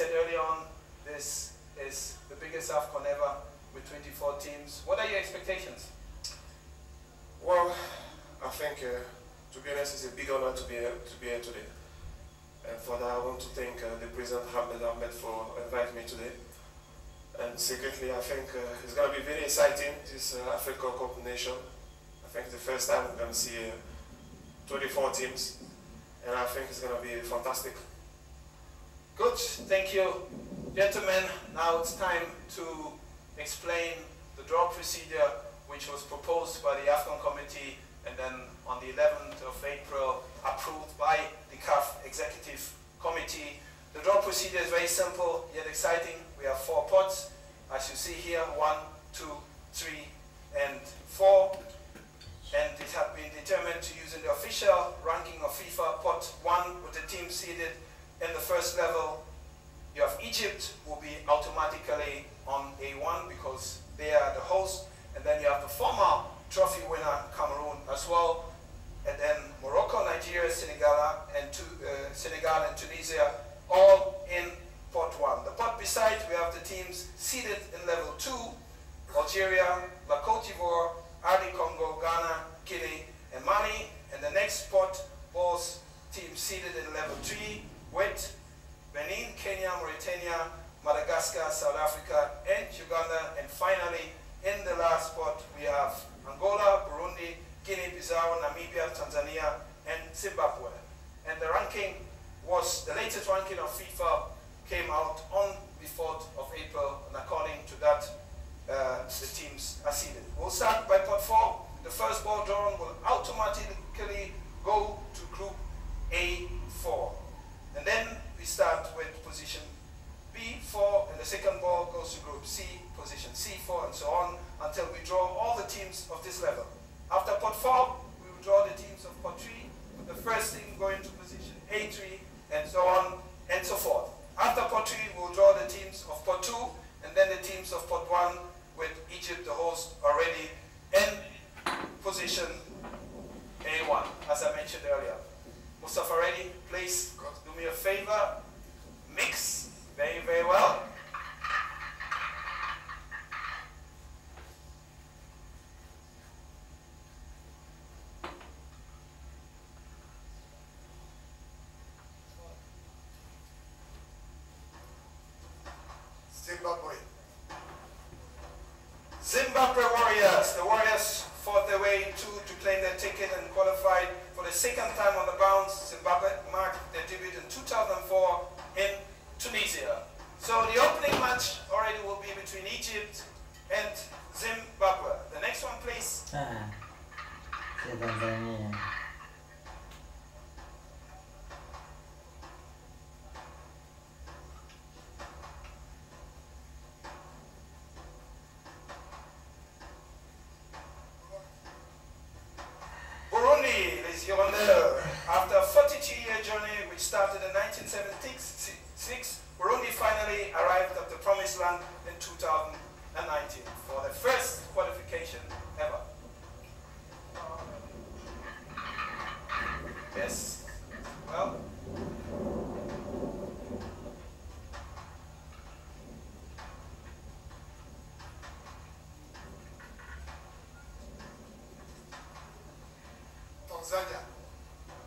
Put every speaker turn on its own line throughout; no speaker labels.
said earlier on, this is the biggest Afcon ever with 24 teams. What are your expectations?
Well, I think, to be honest, it's a big honor to be here today. And for that, I want to thank the President Ahmed for inviting me today. And secondly, I think it's going to be very exciting, this Africa Cup nation. I think it's the first time we're going to see 24 teams, and I think it's going to be fantastic.
Good, thank you. Gentlemen, now it's time to explain the draw procedure which was proposed by the Afcon committee and then on the 11th of April approved by the CAF executive committee. The draw procedure is very simple yet exciting. We have 4 pots, as you see here, 1, 2, 3, and 4. And it has been determined to use the official ranking of FIFA. Pot 1 with the team seeded in the first level. You have Egypt, will be automatically on A1 because they are the host. And then you have the former trophy winner, Cameroon, as well. And then Morocco, Nigeria, Senegal, and Tunisia, all in pot 1. The pot beside, we have the teams seeded in level 2, Algeria, La Côte d'Ivoire, RD Congo, Ghana, Guinea, and Mali. And the next pot was teams seeded in level 3 with Benin, Kenya, Mauritania, Madagascar, South Africa, and Uganda. And finally, in the last pot, we have Angola, Burundi, Guinea-Bissau, Namibia, Tanzania, and Zimbabwe. And the ranking was, the latest ranking of FIFA came out on the 4th of April, and according to that, the teams are seeded. We'll start by pot 4. The first ball drawn will automatically go to group A4. And then we start with position B4, and the second ball goes to group C, position C4, and so on, until we draw all the teams of this level. After pot 4, we will draw the teams of pot 3, with the first team going to position A3, and so on, and so forth. After pot 3, we will draw the teams of pot 2, and then the teams of pot 1, with Egypt, the host, already in position A1, as I mentioned earlier. Mustafa, ready? Please do me a favor. Mix very, very well. Zimbabwe Warriors. The Warriors fought their way to claim their ticket and qualified for the second time on the bounce. Zimbabwe marked their debut in 2004 in Tunisia. So the opening match already will be between Egypt and Zimbabwe. The next one, please.
Tanzania.
Burundi, les Hirondelles. After a 42-year journey which started in 1976, Burundi finally arrived at the promised land in 2019 for the first qualification ever. Yes, well.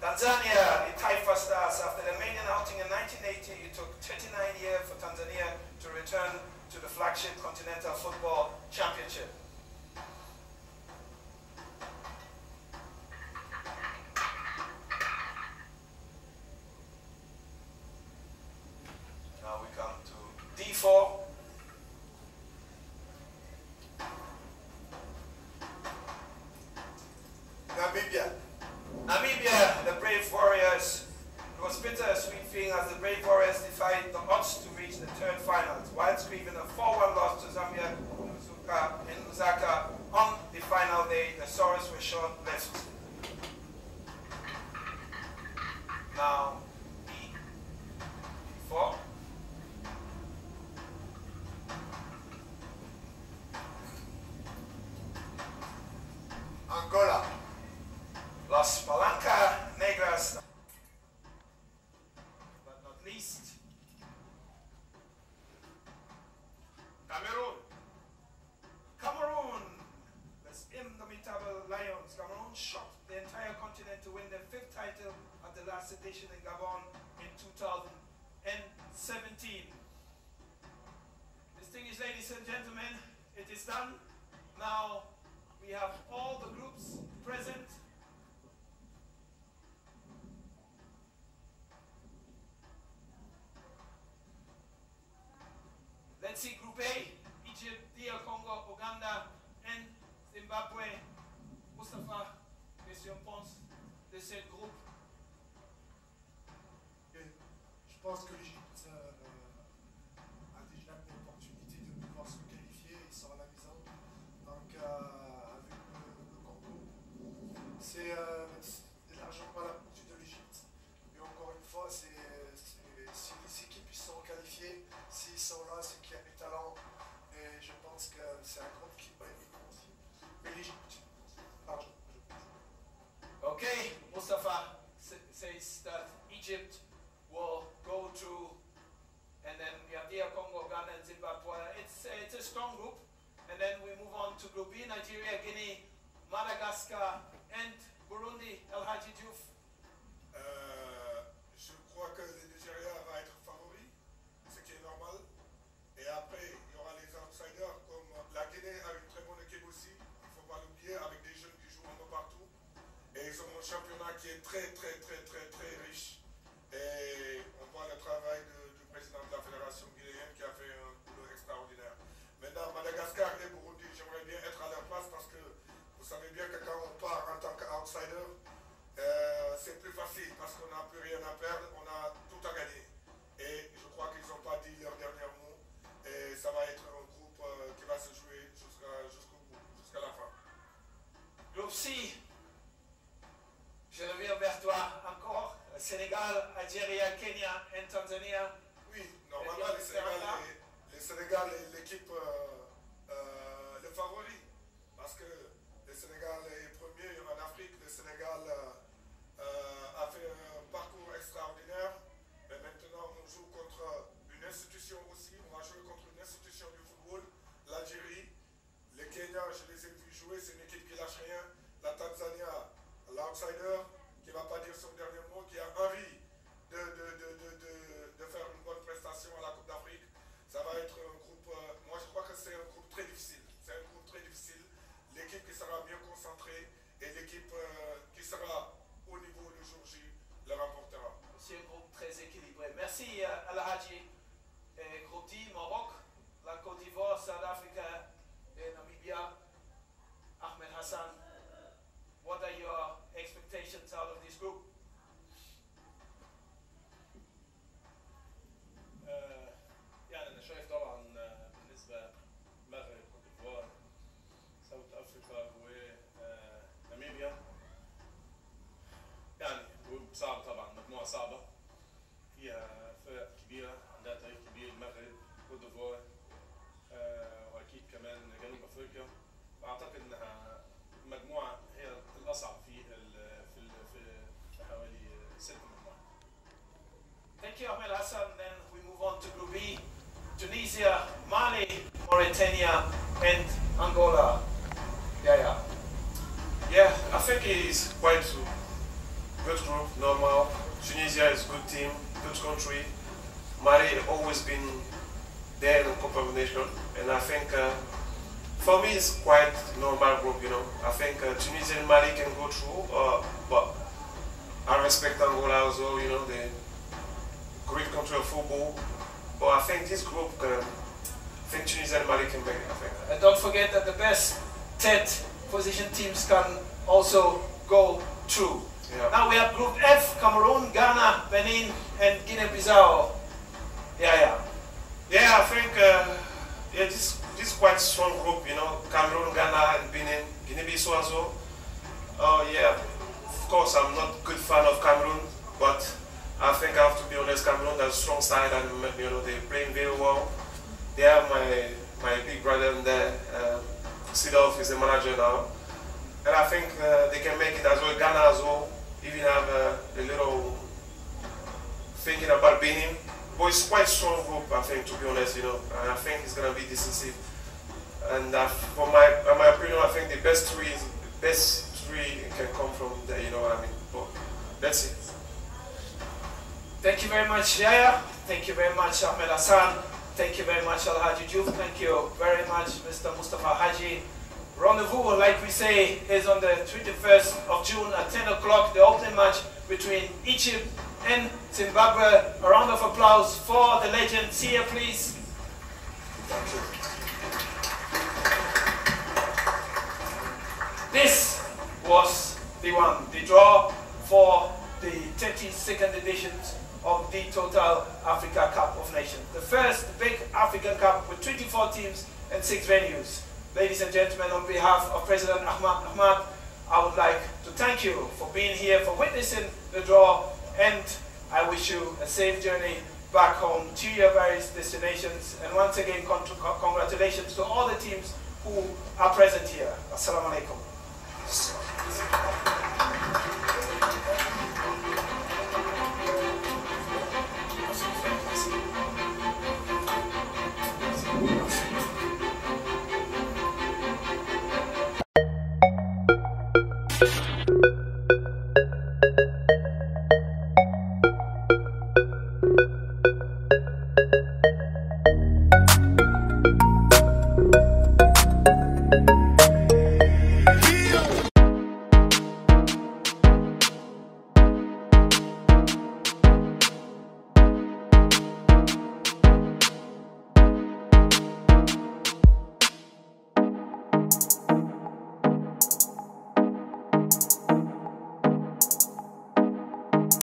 Tanzania, the Taifa Stars. After the maiden outing in 1980, it took 39 years for Tanzania to return to the flagship Continental Football Championship. Now we come to D4. Namibia, the Brave Warriors. It was bitter-sweet feeling as the Brave Warriors defied the odds to reach the third finals, while squeezing a 4-1 loss to Zambia in Lusaka. On the final day, the Saurus were short-lived. Now, E4.
Angola.
Las Palanca Negras. But not least, last edition in Gabon in 2017. Distinguished ladies and gentlemen, it is done. Now we have all the groups present. Let's see Group A, Egypt, DR Congo, Uganda, and Zimbabwe. Mustafa, qu'est-ce qu'on pense de ce groupe?
Je pense que l'Égypte a déjà l'opportunité de pouvoir se qualifier. Ils sont à la maison. Donc, avec le Congo, c'est largement la portée de l'Égypte. Et encore une fois, si les équipes sont qualifiées, s'ils sont là, c'est qu'il y a du talent. Et je pense que c'est un groupe qui va être aussi. Mais l'Égypte, largement.
Okay, Mustafa says that Egypt will go through, and then we have DR Congo, Ghana, and Zimbabwe. It's a strong group, and then we move on to Group B: Nigeria, Guinea, Madagascar, and Burundi. El Hadji Diouf.
Je crois que le Nigeria va être favori, ce qui est normal. Et après, il y aura les outsiders comme la Guinée a une très bonne équipe aussi. Il ne faut pas l'oublier, avec des jeunes qui jouent un peu partout. Et ils ont un championnat qui est très riche. Et on voit le travail du président de la fédération guinéenne qui a fait un boulot extraordinaire. Maintenant, Madagascar et Burundi, j'aimerais bien être à leur place parce que vous savez bien que quand on part en tant qu'outsider, c'est plus facile parce qu'on n'a plus rien à perdre, on a tout à gagner. Et je crois qu'ils n'ont pas dit leur dernier mot. Et ça va être un groupe qui va se jouer jusqu'au bout, jusqu'à la fin.
Groupe C. Je reviens vers toi encore. Sénégal, Algérie, Kenya et Tanzania.
Oui, normalement le Sénégal est l'équipe le favori. Parce que le Sénégal est premier en Afrique. Le Sénégal a fait un parcours extraordinaire. Mais maintenant, on joue contre une institution aussi. On va jouer contre une institution du football. L'Algérie, le Kenya, je les ai vus jouer. C'est une équipe qui lâche rien. La Tanzania, l'outsider, qui ne va pas dire son dernier mot, qui a envie de faire une bonne prestation à la Coupe d'Afrique. Ça va être un groupe, moi je crois que c'est un groupe très difficile. C'est un groupe très difficile. L'équipe qui sera bien concentrée et l'équipe qui sera au niveau du jour J le remportera.
C'est un groupe très équilibré. Merci Al Hadji. Groupe D, Maroc, la Côte d'Ivoire, South Africa et Namibia. Ahmed Hassan, what are your expectations out of this group?
يعني أنا شايف طبعا بالنسبة المغرب، كوت ديفوار، ساوث أفريقيا وناميبيا، يعني جروب صعب طبعا، مجموعة صعبة فيها فرق كبيرة عندها تاريخ كبير، المغرب، كوت ديفوار، وأكيد كمان جنوب أفريقيا. أعتقد إنها مجموعة هي الأصعب في حوالي 6 مجموعات.
Thank you, Ahmed Hassan. Then we move on to Group B: Tunisia, Mali, Mauritania, and Angola.
Yeah, I think it's quite a good group, normal. Tunisia is a good team, good country. Mali always been there in the Cup of Nations, and I think for me it's quite normal group, you know. I think Tunisia and Mali can go through, but I respect Angola as well, you know, the great country of football. But I think this group I think Tunisia and Mali can make it, I think.
And don't forget that the best 10th position teams can also go through.
Yeah.
Now we have Group F: Cameroon, Ghana, Benin, and Guinea-Bissau.
Yeah, I think this is quite strong group, you know. Cameroon, Ghana, and Benin, Guinea-Bissau as well. Yeah, of course I'm not a good fan of Cameroon, but I think I have to be honest. Cameroon has a strong side, and you know they're playing very well. They have my big brother in there. Sidolf is the manager now, and I think they can make it as well. Ghana as well. Even have a little thinking about Benin. But it's quite a strong group, I think, to be honest, you know. And I think it's going to be decisive. And for my opinion, I think the best three can come from there, you know what I mean. But let's see.
Thank you very much, Yaya. Thank you very much, Ahmed Hassan. Thank you very much, Al-Haji Juf. Thank you very much, Mr. Mustafa Haji. Rendezvous, like we say, is on the 21st of June at 10 o'clock, the opening match between Egypt and Zimbabwe. A round of applause for the legend. Sia, please.
Thank you.
This was the draw for the 32nd edition of the Total Africa Cup of Nations. The first big African Cup with 24 teams and 6 venues. Ladies and gentlemen, on behalf of President Ahmad, I would like to thank you for being here, for witnessing the draw, and I wish you a safe journey back home to your various destinations. And once again, congratulations to all the teams who are present here. Assalamu alaikum.